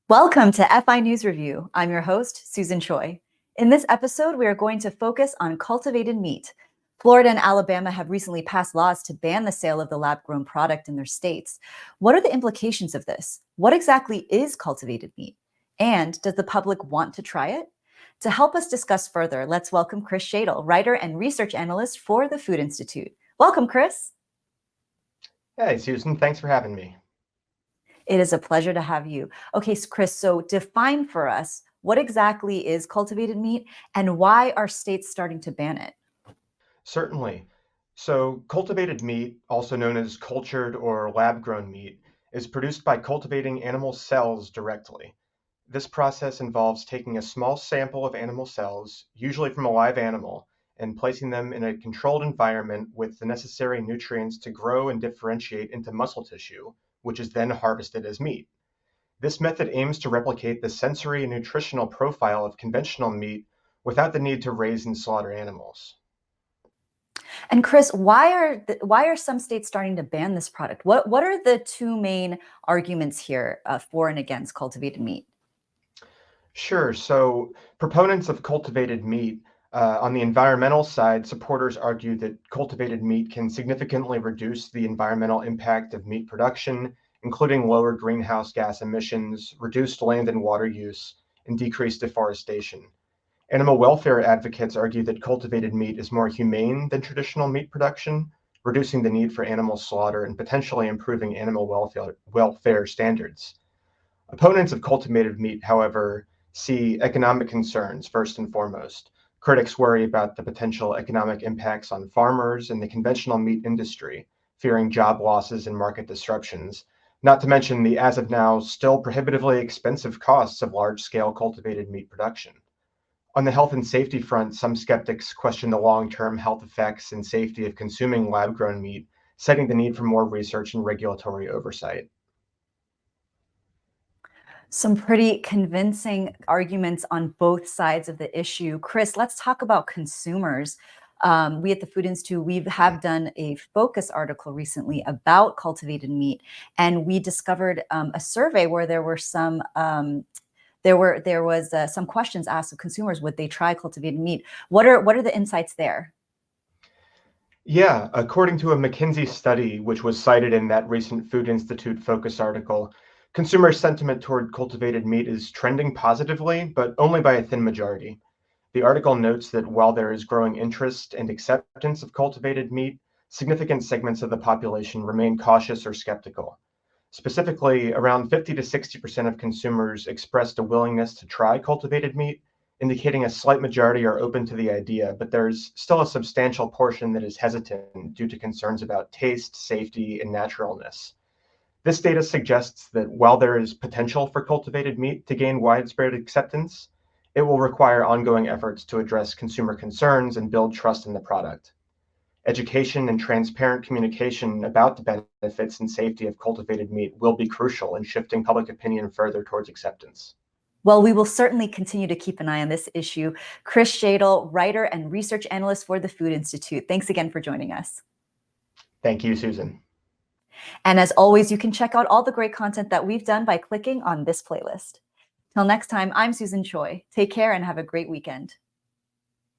Welcome to FI News Review. I'm your host, Susan Choi. In this episode, we are going to focus on cultivated meat. Florida and Alabama have recently passed laws to ban the sale of the lab-grown product in their states. What are the implications of this? What exactly is cultivated meat? And does the public want to try it? To help us discuss further, let's welcome Chris 𝗟𝗲𝘁, writer and research analyst for the Food Institute. Welcome, Chris. Hey, Susan, thanks for having me. It is a pleasure to have you. Okay, Chris, so define for us what exactly is cultivated meat and why are states starting to ban it? Certainly. So cultivated meat, also known as cultured or lab-grown meat, is produced by cultivating animal cells directly. This process involves taking a small sample of animal cells, usually from a live animal, and placing them in a controlled environment with the necessary nutrients to grow and differentiate into muscle tissue, which is then harvested as meat. This method aims to replicate the sensory and nutritional profile of conventional meat without the need to raise and slaughter animals. And Chris, why are some states starting to ban this product? What are the two main arguments here for and against cultivated meat? Sure. So proponents of cultivated meat, on the environmental side, supporters argue that cultivated meat can significantly reduce the environmental impact of meat production, including lower greenhouse gas emissions, reduced land and water use, and decreased deforestation. Animal welfare advocates argue that cultivated meat is more humane than traditional meat production, reducing the need for animal slaughter and potentially improving animal welfare standards. Opponents of cultivated meat, however, see economic concerns first and foremost. Critics worry about the potential economic impacts on farmers and the conventional meat industry, fearing job losses and market disruptions, not to mention the, as of now, still prohibitively expensive costs of large-scale cultivated meat production. On the health and safety front, some skeptics question the long-term health effects and safety of consuming lab-grown meat, citing the need for more research and regulatory oversight. Some pretty convincing arguments on both sides of the issue. Chris, let's talk about consumers. We at the Food Institute, we have done a focus article recently about cultivated meat, and we discovered a survey where there were some some questions asked of consumers: would they try cultivated meat? What are the insights there? Yeah, according to a McKinsey study, which was cited in that recent Food Institute focus article, consumer sentiment toward cultivated meat is trending positively, but only by a thin majority. The article notes that while there is growing interest and acceptance of cultivated meat, significant segments of the population remain cautious or skeptical. Specifically, around 50 to 60% of consumers expressed a willingness to try cultivated meat, indicating a slight majority are open to the idea, but there's still a substantial portion that is hesitant due to concerns about taste, safety, and naturalness. This data suggests that while there is potential for cultivated meat to gain widespread acceptance, it will require ongoing efforts to address consumer concerns and build trust in the product. Education and transparent communication about the benefits and safety of cultivated meat will be crucial in shifting public opinion further towards acceptance. Well, we will certainly continue to keep an eye on this issue. Chris 𝗟𝗟𝘁, writer and research analyst for the Food Institute. Thanks again for joining us. Thank you, Susan. And as always, you can check out all the great content that we've done by clicking on this playlist. Till next time, I'm Susan Choi. Take care and have a great weekend.